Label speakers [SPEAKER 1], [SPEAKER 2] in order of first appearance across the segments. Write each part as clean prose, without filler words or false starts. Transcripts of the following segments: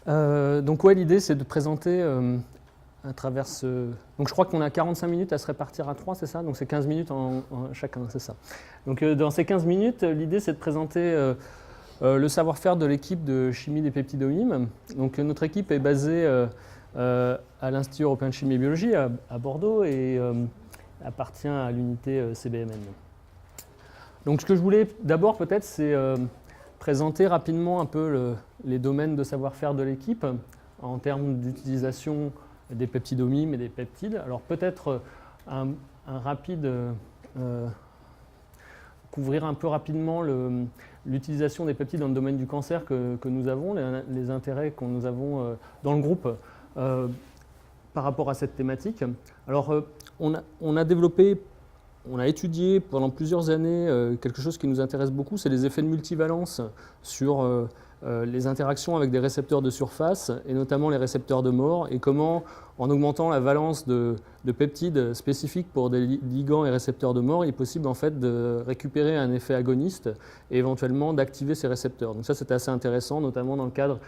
[SPEAKER 1] Donc ouais, l'idée c'est de présenter à travers ce... Donc je crois qu'on a 45 minutes à se répartir à 3, c'est ça? Donc c'est 15 minutes en chacun, c'est ça. Donc dans ces 15 minutes, l'idée c'est de présenter le savoir-faire de l'équipe de chimie des peptidomimes. Donc notre équipe est basée à l'Institut européen de chimie et biologie à Bordeaux et appartient à l'unité CBMN. Donc ce que je voulais d'abord peut-être c'est présenter rapidement un peu les domaines de savoir-faire de l'équipe en termes d'utilisation des peptidomimes et des peptides. Alors peut-être un rapide couvrir un peu rapidement l'utilisation des peptides dans le domaine du cancer que nous avons, les intérêts que nous avons dans le groupe par rapport à cette thématique. Alors on a étudié pendant plusieurs années quelque chose qui nous intéresse beaucoup, c'est les effets de multivalence sur les interactions avec des récepteurs de surface, et notamment les récepteurs de mort, et comment, en augmentant la valence de peptides spécifiques pour des ligands et récepteurs de mort, il est possible en fait de récupérer un effet agoniste et éventuellement d'activer ces récepteurs. Donc ça, c'était assez intéressant, notamment dans le cadre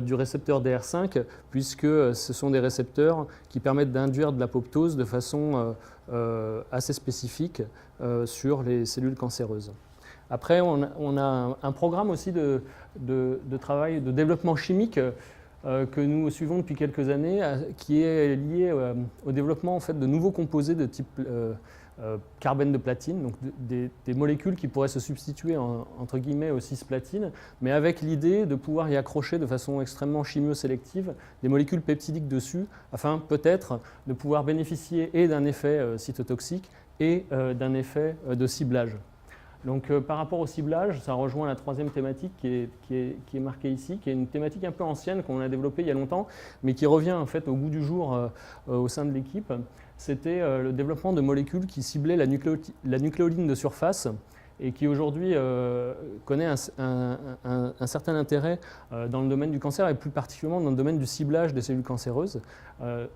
[SPEAKER 1] du récepteur DR5, puisque ce sont des récepteurs qui permettent d'induire de l'apoptose de façon assez spécifique sur les cellules cancéreuses. Après, on a un programme aussi de travail, de développement chimique que nous suivons depuis quelques années, qui est lié au développement en fait, de nouveaux composés de type carbène de platine, donc des molécules qui pourraient se substituer entre guillemets aux cisplatines, mais avec l'idée de pouvoir y accrocher de façon extrêmement chimiosélective des molécules peptidiques dessus, afin peut-être de pouvoir bénéficier et d'un effet cytotoxique et d'un effet de ciblage. Donc par rapport au ciblage, ça rejoint la troisième thématique qui est marquée ici, qui est une thématique un peu ancienne qu'on a développée il y a longtemps, mais qui revient en fait au goût du jour au sein de l'équipe. C'était le développement de molécules qui ciblaient la nucléoline de surface et qui aujourd'hui connaît un certain intérêt dans le domaine du cancer et plus particulièrement dans le domaine du ciblage des cellules cancéreuses,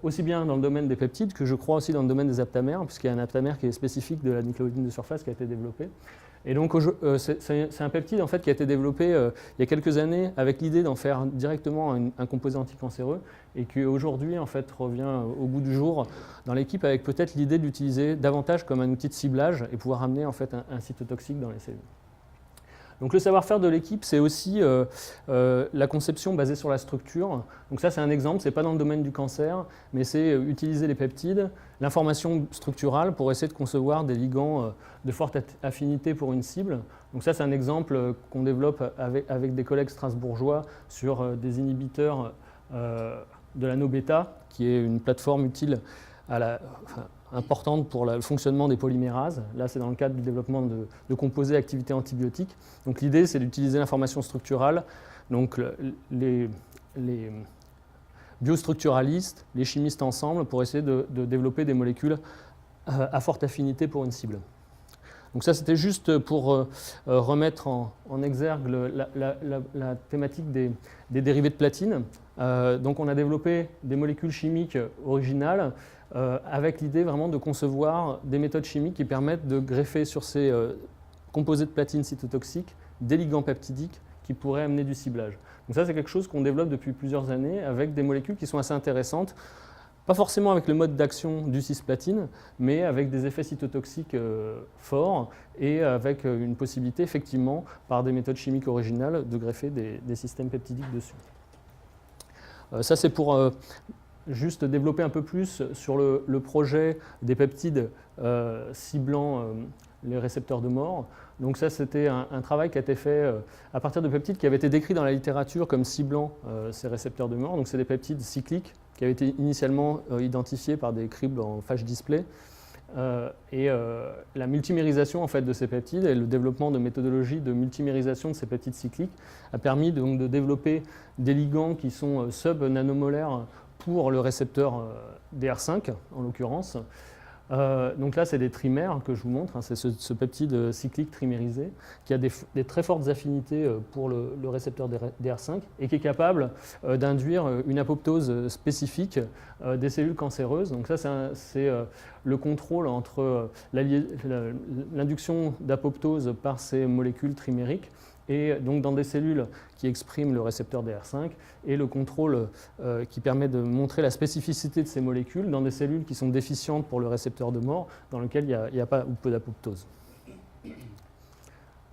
[SPEAKER 1] aussi bien dans le domaine des peptides que je crois aussi dans le domaine des aptamères, puisqu'il y a un aptamère qui est spécifique de la nucléoline de surface qui a été développé. Et donc c'est un peptide en fait, qui a été développé il y a quelques années avec l'idée d'en faire directement un composé anticancéreux et qui aujourd'hui en fait, revient au goût du jour dans l'équipe avec peut-être l'idée de l'utiliser davantage comme un outil de ciblage et pouvoir amener en fait, un cytotoxique dans les cellules. Donc le savoir-faire de l'équipe, c'est aussi la conception basée sur la structure. Donc ça, c'est un exemple, ce n'est pas dans le domaine du cancer, mais c'est utiliser les peptides, l'information structurale pour essayer de concevoir des ligands de forte affinité pour une cible. Donc ça, c'est un exemple qu'on développe avec des collègues strasbourgeois sur des inhibiteurs de l'ANO-bêta, qui est une plateforme utile importante pour le fonctionnement des polymérases. Là, c'est dans le cadre du développement de composés à activité antibiotique. Donc l'idée, c'est d'utiliser l'information structurale, donc les biostructuralistes, les chimistes ensemble, pour essayer de développer des molécules à forte affinité pour une cible. Donc ça, c'était juste pour remettre en exergue la thématique des dérivés de platine. Donc on a développé des molécules chimiques originales avec l'idée vraiment de concevoir des méthodes chimiques qui permettent de greffer sur ces composés de platine cytotoxiques des ligands peptidiques qui pourraient amener du ciblage. Donc ça, c'est quelque chose qu'on développe depuis plusieurs années avec des molécules qui sont assez intéressantes, pas forcément avec le mode d'action du cisplatine, mais avec des effets cytotoxiques forts et avec une possibilité, effectivement, par des méthodes chimiques originales, de greffer des systèmes peptidiques dessus. Ça, c'est pour juste développer un peu plus sur le projet des peptides ciblant les récepteurs de mort. Donc ça, c'était un travail qui a été fait à partir de peptides qui avaient été décrits dans la littérature comme ciblant ces récepteurs de mort. Donc c'est des peptides cycliques qui avaient été initialement identifiés par des cribles en phage display. La multimérisation en fait, de ces peptides et le développement de méthodologies de multimérisation de ces peptides cycliques a permis donc, de développer des ligands qui sont sub-nanomolaires pour le récepteur DR5 en l'occurrence. Donc là, c'est des trimères que je vous montre, hein, c'est ce peptide cyclique trimérisé qui a des très fortes affinités pour le récepteur DR5 et qui est capable d'induire une apoptose spécifique des cellules cancéreuses. Donc ça, c'est le contrôle entre l'induction d'apoptose par ces molécules trimériques et donc dans des cellules qui expriment le récepteur DR5, et le contrôle qui permet de montrer la spécificité de ces molécules dans des cellules qui sont déficientes pour le récepteur de mort, dans lequel il n'y a pas ou peu d'apoptose.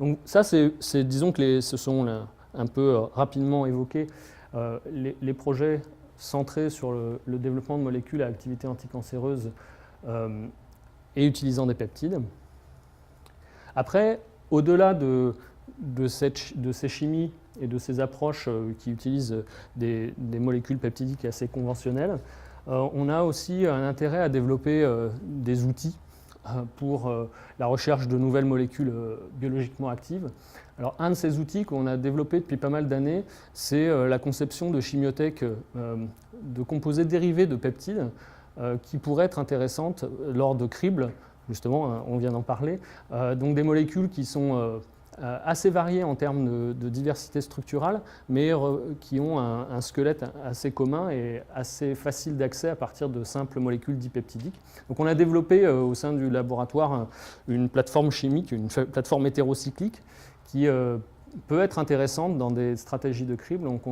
[SPEAKER 1] Donc ça, disons que ce sont un peu rapidement évoqués les projets centrés sur le développement de molécules à activité anticancéreuse et utilisant des peptides. Après, au-delà de ces chimies et de ces approches qui utilisent des molécules peptidiques assez conventionnelles, on a aussi un intérêt à développer des outils pour la recherche de nouvelles molécules biologiquement actives. Alors, un de ces outils qu'on a développé depuis pas mal d'années, c'est la conception de chimiothèques de composés dérivés de peptides qui pourraient être intéressantes lors de cribles. Justement, on vient d'en parler. Donc des molécules qui sont assez variées en termes de diversité structurale, mais qui ont un squelette assez commun et assez facile d'accès à partir de simples molécules dipeptidiques. Donc on a développé au sein du laboratoire une plateforme chimique, une plateforme hétérocyclique qui peut être intéressante dans des stratégies de crible. Donc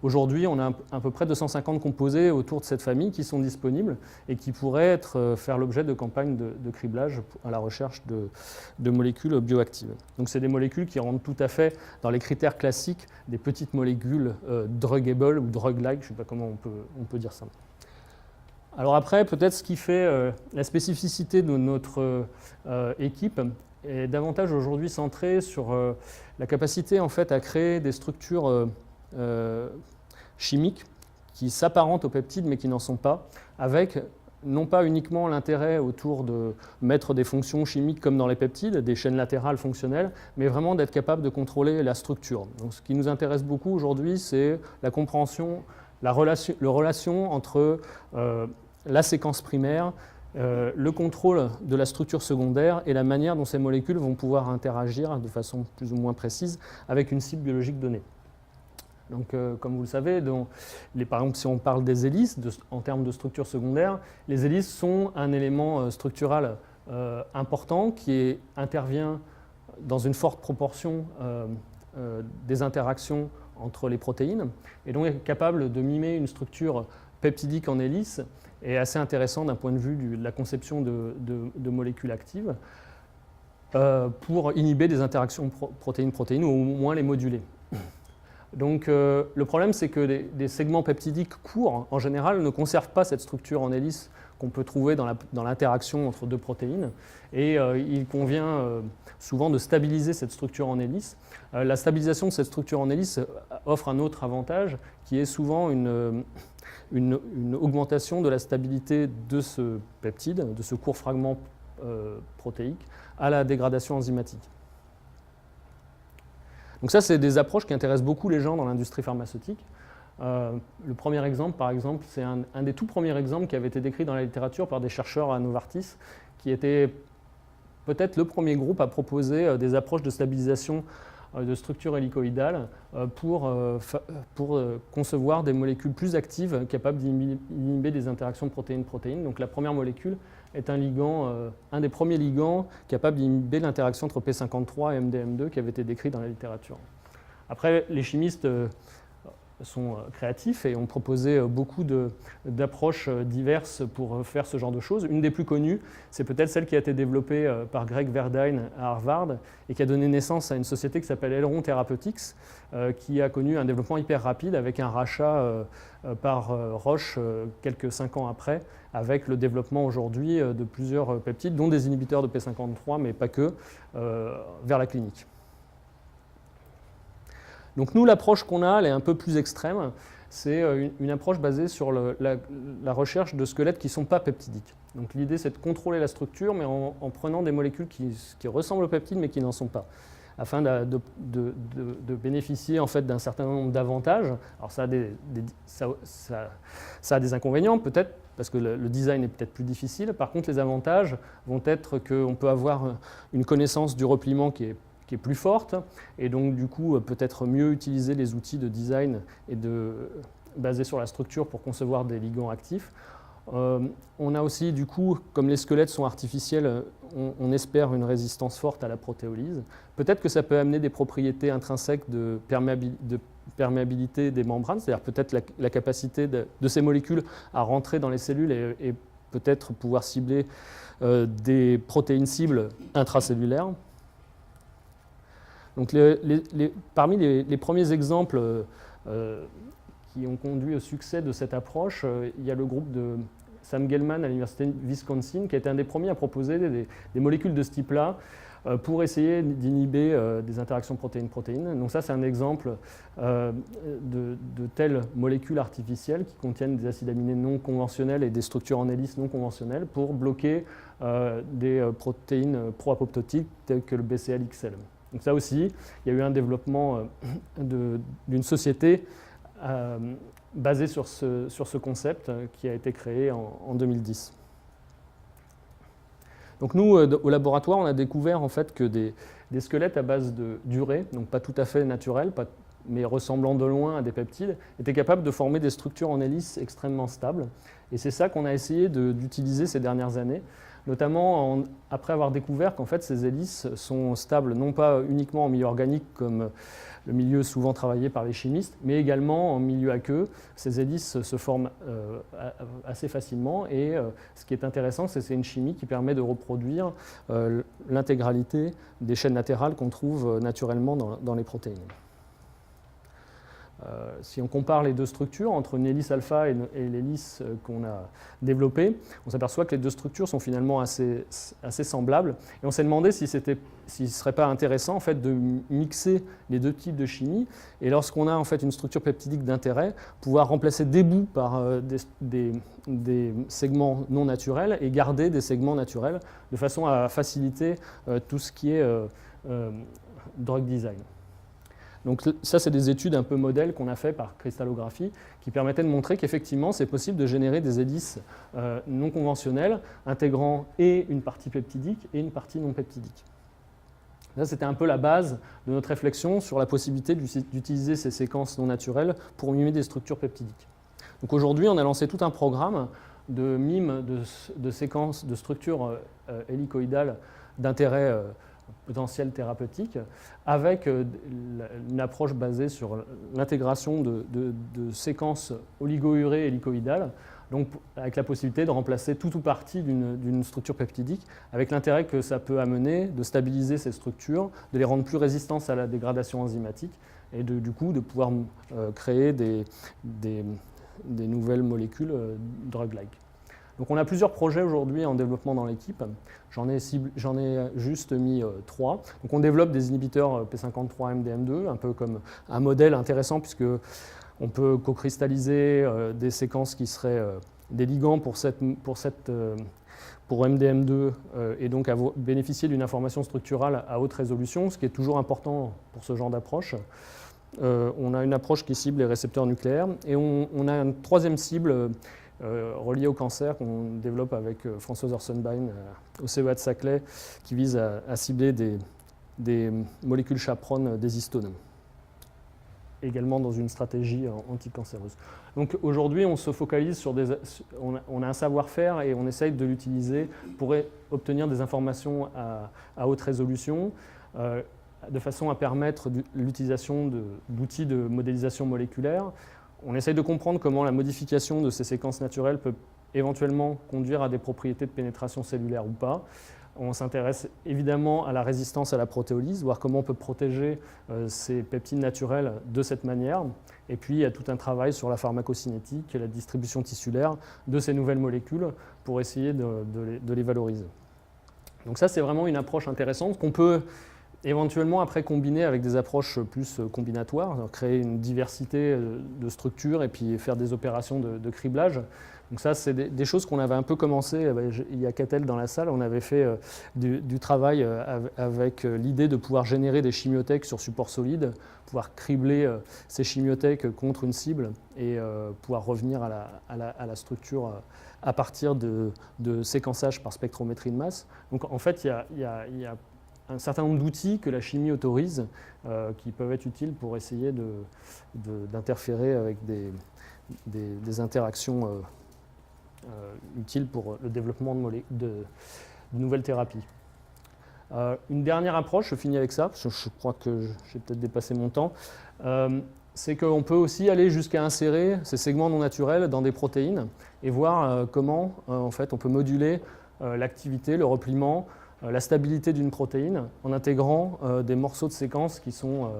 [SPEAKER 1] aujourd'hui, on a à peu près 250 composés autour de cette famille qui sont disponibles et qui pourraient faire l'objet de campagnes de criblage à la recherche de molécules bioactives. Donc c'est des molécules qui rentrent tout à fait dans les critères classiques des petites molécules druggable ou drug-like, je ne sais pas comment on peut dire ça. Alors après, peut-être ce qui fait la spécificité de notre équipe est davantage aujourd'hui centré sur la capacité en fait, à créer des structures chimiques qui s'apparentent aux peptides mais qui n'en sont pas, avec non pas uniquement l'intérêt autour de mettre des fonctions chimiques comme dans les peptides, des chaînes latérales fonctionnelles, mais vraiment d'être capable de contrôler la structure. Donc, ce qui nous intéresse beaucoup aujourd'hui, c'est la compréhension, la relation entre la séquence primaire, le contrôle de la structure secondaire et la manière dont ces molécules vont pouvoir interagir de façon plus ou moins précise avec une cible biologique donnée. Donc, comme vous le savez, par exemple, si on parle des hélices, en termes de structure secondaire, les hélices sont un élément structural important qui intervient dans une forte proportion des interactions entre les protéines et donc est capable de mimer une structure peptidique en hélice est assez intéressant d'un point de vue de la conception de molécules actives pour inhiber des interactions protéine-protéine ou au moins les moduler. Donc le problème, c'est que des segments peptidiques courts, en général, ne conservent pas cette structure en hélice qu'on peut trouver dans l'interaction entre deux protéines. Et il convient souvent de stabiliser cette structure en hélice. La stabilisation de cette structure en hélice offre un autre avantage, qui est souvent une augmentation de la stabilité de ce peptide, de ce court fragment protéique, à la dégradation enzymatique. Donc ça, c'est des approches qui intéressent beaucoup les gens dans l'industrie pharmaceutique. Le premier exemple, par exemple, c'est un des tout premiers exemples qui avait été décrit dans la littérature par des chercheurs à Novartis, qui était peut-être le premier groupe à proposer des approches de stabilisation de structure hélicoïdale pour concevoir des molécules plus actives capables d'inhiber des interactions protéine-protéine. Donc la première molécule est un des premiers ligands capables d'inhiber l'interaction entre P53 et MDM2 qui avait été décrit dans la littérature. Après, les chimistes sont créatifs et ont proposé beaucoup d'approches diverses pour faire ce genre de choses. Une des plus connues, c'est peut-être celle qui a été développée par Greg Verdine à Harvard et qui a donné naissance à une société qui s'appelle Aileron Therapeutics, qui a connu un développement hyper rapide avec un rachat par Roche quelques 5 ans après, avec le développement aujourd'hui de plusieurs peptides, dont des inhibiteurs de P53, mais pas que, vers la clinique. Donc nous, l'approche qu'on a, elle est un peu plus extrême. C'est une approche basée sur la recherche de squelettes qui ne sont pas peptidiques. Donc l'idée, c'est de contrôler la structure, mais en prenant des molécules qui ressemblent aux peptides, mais qui n'en sont pas, afin de bénéficier en fait, d'un certain nombre d'avantages. Alors ça a des inconvénients, peut-être, parce que le design est peut-être plus difficile. Par contre, les avantages vont être qu'on peut avoir une connaissance du repliement qui est plus forte, et donc du coup peut-être mieux utiliser les outils de design et basés sur la structure pour concevoir des ligands actifs. On a aussi, du coup, comme les squelettes sont artificiels, on espère une résistance forte à la protéolyse. Peut-être que ça peut amener des propriétés intrinsèques de perméabilité des membranes, c'est-à-dire peut-être la capacité de ces molécules à rentrer dans les cellules et peut-être pouvoir cibler des protéines cibles intracellulaires. Donc parmi les premiers exemples qui ont conduit au succès de cette approche, il y a le groupe de Sam Gelman à l'université de Wisconsin, qui a été un des premiers à proposer des molécules de ce type-là pour essayer d'inhiber des interactions protéine-protéine. Donc ça, c'est un exemple de telles molécules artificielles qui contiennent des acides aminés non conventionnels et des structures en hélice non conventionnelles pour bloquer des protéines pro-apoptotiques telles que le BCL-XL. Donc ça aussi, il y a eu un développement d'une société basée sur ce concept qui a été créé en 2010. Donc nous, au laboratoire, on a découvert en fait que des squelettes à base d'urée, donc pas tout à fait naturels, mais ressemblant de loin à des peptides, étaient capables de former des structures en hélice extrêmement stables. Et c'est ça qu'on a essayé d'utiliser ces dernières années, notamment après avoir découvert qu'en fait ces hélices sont stables non pas uniquement en milieu organique comme le milieu souvent travaillé par les chimistes, mais également en milieu aqueux. Ces hélices se forment assez facilement et ce qui est intéressant, c'est une chimie qui permet de reproduire l'intégralité des chaînes latérales qu'on trouve naturellement dans les protéines. Si on compare les deux structures, entre une hélice alpha et l'hélice qu'on a développée, on s'aperçoit que les deux structures sont finalement assez semblables. Et on s'est demandé s'il ne serait pas intéressant en fait, de mixer les deux types de chimie. Et lorsqu'on a en fait, une structure peptidique d'intérêt, pouvoir remplacer des bouts par des segments non naturels et garder des segments naturels de façon à faciliter tout ce qui est drug design. Donc ça, c'est des études un peu modèles qu'on a fait par cristallographie qui permettaient de montrer qu'effectivement, c'est possible de générer des hélices non conventionnelles intégrant et une partie peptidique et une partie non peptidique. Là, c'était un peu la base de notre réflexion sur la possibilité d'utiliser ces séquences non naturelles pour mimer des structures peptidiques. Donc aujourd'hui, on a lancé tout un programme de mime de séquences de structures hélicoïdales d'intérêt potentiel thérapeutique, avec une approche basée sur l'intégration de séquences oligo-urées hélicoïdales, donc avec la possibilité de remplacer tout ou partie d'une structure peptidique, avec l'intérêt que ça peut amener de stabiliser ces structures, de les rendre plus résistantes à la dégradation enzymatique, et du coup de pouvoir créer des nouvelles molécules drug-like. Donc on a plusieurs projets aujourd'hui en développement dans l'équipe. J'en ai juste mis 3. Donc on développe des inhibiteurs P53-MDM2, un peu comme un modèle intéressant puisque on peut co-cristalliser des séquences qui seraient des ligands pour MDM2 et donc bénéficier d'une information structurale à haute résolution, ce qui est toujours important pour ce genre d'approche. On a une approche qui cible les récepteurs nucléaires et on a une troisième cible relié au cancer qu'on développe avec Françoise Orsenbein au CEA de Saclay, qui vise à cibler des molécules chaperones des histones, également dans une stratégie anticancéreuse. Donc aujourd'hui, on se focalise sur on a un savoir-faire et on essaye de l'utiliser pour obtenir des informations à haute résolution, de façon à permettre l'utilisation d'outils de modélisation moléculaire. On essaye de comprendre comment la modification de ces séquences naturelles peut éventuellement conduire à des propriétés de pénétration cellulaire ou pas. On s'intéresse évidemment à la résistance à la protéolyse, voir comment on peut protéger ces peptides naturels de cette manière. Et puis il y a tout un travail sur la pharmacocinétique et la distribution tissulaire de ces nouvelles molécules pour essayer de les valoriser. Donc ça, c'est vraiment une approche intéressante qu'on peut éventuellement après combiner avec des approches plus combinatoires, créer une diversité de structures et puis faire des opérations de criblage. Donc ça, c'est des choses qu'on avait un peu commencé, il y a Catel dans la salle, on avait fait du travail avec l'idée de pouvoir générer des chimiothèques sur support solide, pouvoir cribler ces chimiothèques contre une cible et pouvoir revenir à la structure à partir de séquençage par spectrométrie de masse. Donc en fait, il y a un certain nombre d'outils que la chimie autorise qui peuvent être utiles pour essayer d'interférer avec des interactions utiles pour le développement de nouvelles thérapies. Une dernière approche, je finis avec ça, parce que je crois que j'ai peut-être dépassé mon temps, c'est qu'on peut aussi aller jusqu'à insérer ces segments non naturels dans des protéines et voir comment en fait, on peut moduler l'activité, le repliement, la stabilité d'une protéine en intégrant des morceaux de séquences qui sont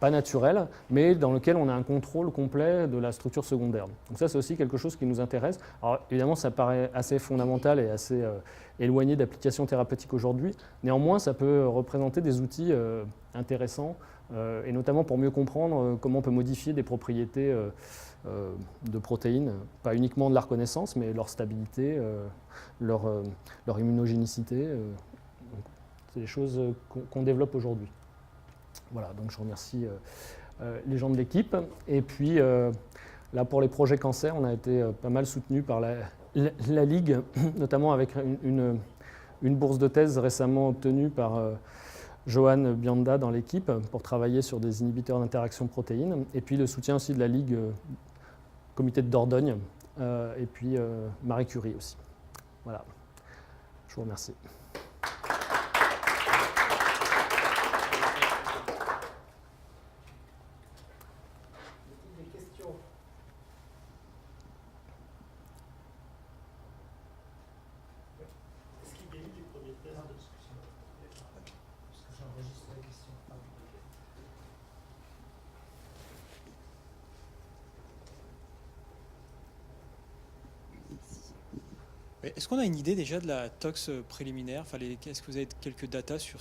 [SPEAKER 1] pas naturels, mais dans lesquels on a un contrôle complet de la structure secondaire. Donc ça, c'est aussi quelque chose qui nous intéresse. Alors évidemment, ça paraît assez fondamental et assez éloigné d'applications thérapeutiques aujourd'hui. Néanmoins, ça peut représenter des outils intéressants, et notamment pour mieux comprendre comment on peut modifier des propriétés de protéines, pas uniquement de la reconnaissance, mais leur stabilité, leur immunogénicité. C'est des choses qu'on développe aujourd'hui. Voilà, donc je remercie les gens de l'équipe. Et puis, là, pour les projets cancer, on a été pas mal soutenu par la Ligue, notamment avec une bourse de thèse récemment obtenue par Johan Bianda dans l'équipe pour travailler sur des inhibiteurs d'interaction protéines. Et puis le soutien aussi de la Ligue, comité de Dordogne, et puis Marie Curie aussi. Voilà, je vous remercie.
[SPEAKER 2] Est-ce qu'on a une idée déjà de la tox préliminaire? Est-ce que vous avez quelques datas sur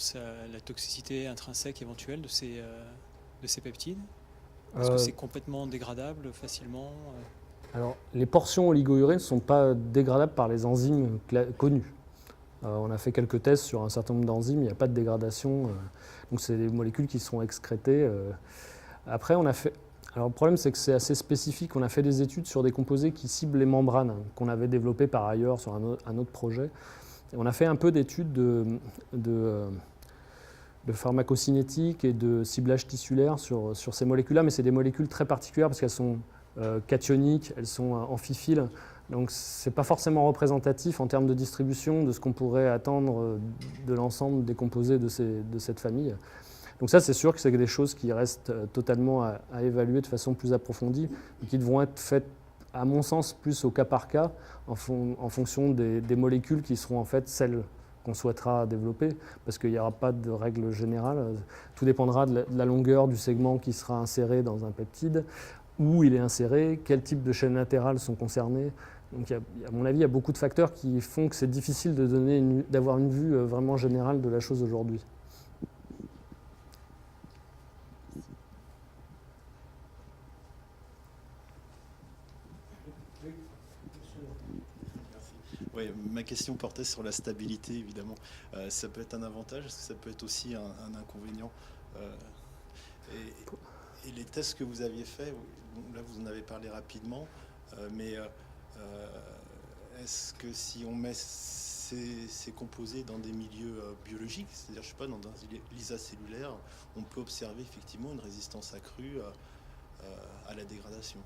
[SPEAKER 2] la toxicité intrinsèque éventuelle de ces peptides? Est-ce que c'est complètement dégradable facilement?
[SPEAKER 1] Alors, les portions oligo-urées ne sont pas dégradables par les enzymes connues. On a fait quelques tests sur un certain nombre d'enzymes, il n'y a pas de dégradation. Donc, c'est des molécules qui sont excrétées. Après, on a fait... Alors, le problème, c'est que c'est assez spécifique. On a fait des études sur des composés qui ciblent les membranes, qu'on avait développés par ailleurs sur un autre projet. Et on a fait un peu d'études de pharmacocinétique et de ciblage tissulaire sur ces molécules-là, mais c'est des molécules très particulières parce qu'elles sont cationiques, elles sont amphiphiles. Donc, ce n'est pas forcément représentatif en termes de distribution de ce qu'on pourrait attendre de l'ensemble des composés de cette famille. Donc ça, c'est sûr que c'est des choses qui restent totalement à évaluer de façon plus approfondie et qui devront être faites, à mon sens, plus au cas par cas en fonction des molécules qui seront en fait celles qu'on souhaitera développer, parce qu'il n'y aura pas de règle générale. Tout dépendra de la longueur du segment qui sera inséré dans un peptide, où il est inséré, quel type de chaînes latérales sont concernées. Donc, à mon avis, il y a beaucoup de facteurs qui font que c'est difficile d'avoir une vue vraiment générale de la chose aujourd'hui.
[SPEAKER 3] Oui, ma question portait sur la stabilité, évidemment. Ça peut être un avantage, ça peut être aussi un inconvénient. Et les tests que vous aviez faits, là vous en avez parlé rapidement, mais est-ce que si on met ces composés dans des milieux biologiques, c'est-à-dire, je sais pas, dans un lisa cellulaire, on peut observer effectivement une résistance accrue à la dégradation?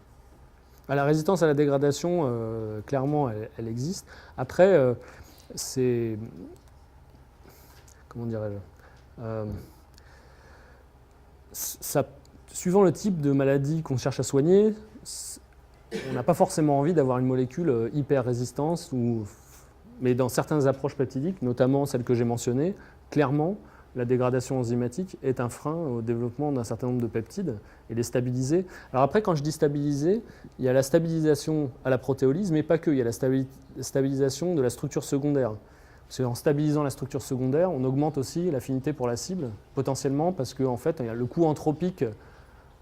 [SPEAKER 1] La résistance à la dégradation, clairement, elle existe. Après, c'est... Comment dirais-je suivant le type de maladie qu'on cherche à soigner, on n'a pas forcément envie d'avoir une molécule hyper résistante, mais dans certaines approches peptidiques, notamment celles que j'ai mentionnées, clairement, la dégradation enzymatique est un frein au développement d'un certain nombre de peptides et les stabiliser. Alors après, quand je dis stabiliser, il y a la stabilisation à la protéolyse, mais pas que. Il y a la stabilisation de la structure secondaire. Parce qu'en stabilisant la structure secondaire, on augmente aussi l'affinité pour la cible, potentiellement, parce qu'en fait, le coût anthropique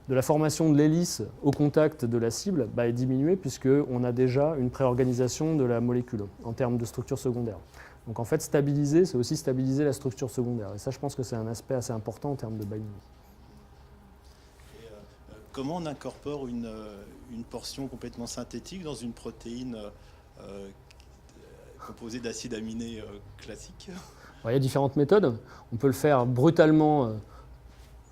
[SPEAKER 1] de la formation de l'hélice au contact de la cible est diminué, puisqu'on a déjà une préorganisation de la molécule en termes de structure secondaire. Donc en fait, stabiliser, c'est aussi stabiliser la structure secondaire. Et ça, je pense que c'est un aspect assez important en termes de binding.
[SPEAKER 3] Et, comment on incorpore une portion complètement synthétique dans une protéine composée d'acides aminés classiques?
[SPEAKER 1] Il y a différentes méthodes. On peut le faire brutalement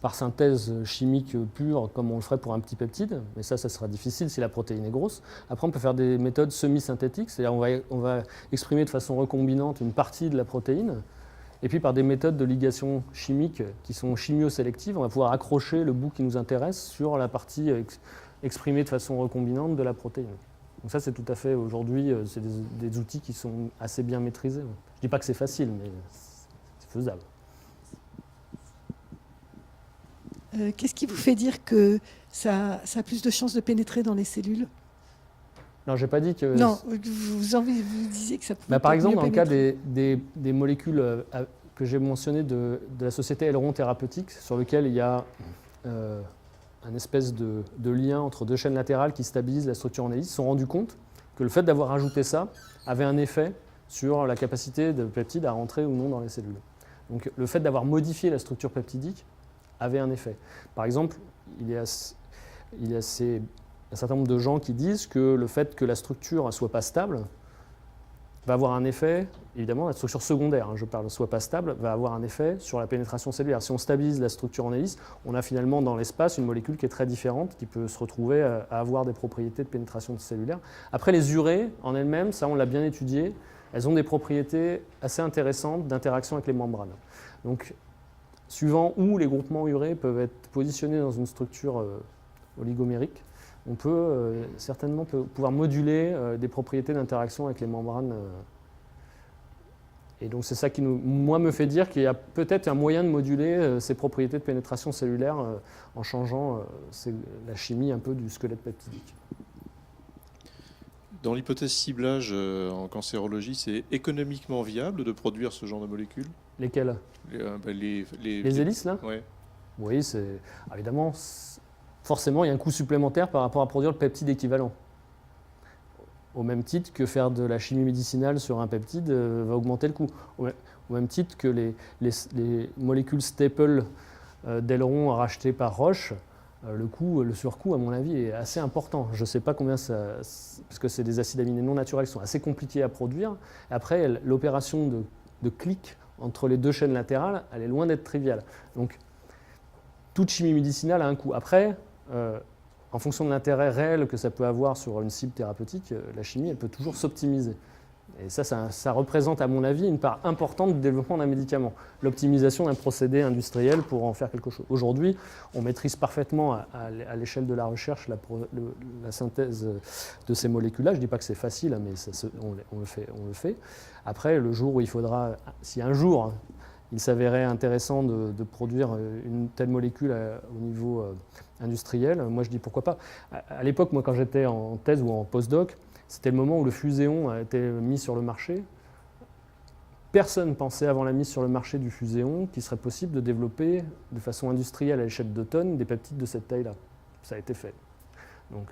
[SPEAKER 1] par synthèse chimique pure, comme on le ferait pour un petit peptide, mais ça sera difficile si la protéine est grosse. Après, on peut faire des méthodes semi-synthétiques, c'est-à-dire on va exprimer de façon recombinante une partie de la protéine, et puis par des méthodes de ligation chimique qui sont chimiosélectives, on va pouvoir accrocher le bout qui nous intéresse sur la partie exprimée de façon recombinante de la protéine. Donc ça, c'est tout à fait, aujourd'hui, c'est des outils qui sont assez bien maîtrisés. Je ne dis pas que c'est facile, mais c'est faisable.
[SPEAKER 4] Qu'est-ce qui vous fait dire que ça a plus de chances de pénétrer dans les cellules?
[SPEAKER 1] Non, je n'ai pas dit que...
[SPEAKER 4] Non, vous disiez que ça pouvait
[SPEAKER 1] Par exemple,
[SPEAKER 4] mieux
[SPEAKER 1] dans le cas
[SPEAKER 4] pénétrer.
[SPEAKER 1] des molécules que j'ai mentionnées de la société Aileron Thérapeutique, sur lequel il y a un espèce de lien entre deux chaînes latérales qui stabilisent la structure en hélice, se sont rendus compte que le fait d'avoir ajouté ça avait un effet sur la capacité de peptide à rentrer ou non dans les cellules. Donc le fait d'avoir modifié la structure peptidique avait un effet. Par exemple, il y a un certain nombre de gens qui disent que le fait que la structure ne soit pas stable va avoir un effet, évidemment la structure secondaire, je parle, soit pas stable, va avoir un effet sur la pénétration cellulaire. Si on stabilise la structure en hélice, on a finalement dans l'espace une molécule qui est très différente, qui peut se retrouver à avoir des propriétés de pénétration cellulaire. Après, les urées en elles-mêmes, ça on l'a bien étudié, elles ont des propriétés assez intéressantes d'interaction avec les membranes. Donc, suivant où les groupements urées peuvent être positionnés dans une structure oligomérique, on peut certainement pouvoir moduler des propriétés d'interaction avec les membranes. Et donc c'est ça qui moi, me fait dire qu'il y a peut-être un moyen de moduler ces propriétés de pénétration cellulaire en changeant la chimie un peu du squelette peptidique.
[SPEAKER 5] Dans l'hypothèse ciblage en cancérologie, c'est économiquement viable de produire ce genre de molécules?
[SPEAKER 1] Lesquelles? Les hélices, là?
[SPEAKER 5] Ouais.
[SPEAKER 1] Oui, évidemment, forcément, il y a un coût supplémentaire par rapport à produire le peptide équivalent. Au même titre que faire de la chimie médicinale sur un peptide va augmenter le coût. Au même titre que les molécules staple d'Aileron rachetées par Roche, le surcoût, à mon avis, est assez important. Je ne sais pas combien ça... Parce que c'est des acides aminés non naturels qui sont assez compliqués à produire. Après, l'opération de clic entre les deux chaînes latérales, elle est loin d'être triviale. Donc, toute chimie médicinale a un coût. Après, en fonction de l'intérêt réel que ça peut avoir sur une cible thérapeutique, la chimie, elle peut toujours s'optimiser. Et ça représente, à mon avis, une part importante du développement d'un médicament. L'optimisation d'un procédé industriel pour en faire quelque chose. Aujourd'hui, on maîtrise parfaitement à l'échelle de la recherche la synthèse de ces molécules-là. Je ne dis pas que c'est facile, mais on le fait. Après, le jour où il faudra, si un jour il s'avérait intéressant de produire une telle molécule au niveau industriel, moi je dis pourquoi pas. À l'époque, moi quand j'étais en thèse ou en postdoc, c'était le moment où le fuséon a été mis sur le marché. Personne ne pensait avant la mise sur le marché du fuséon qu'il serait possible de développer de façon industrielle à l'échelle de tonnes des peptides de cette taille-là. Ça a été fait. Donc,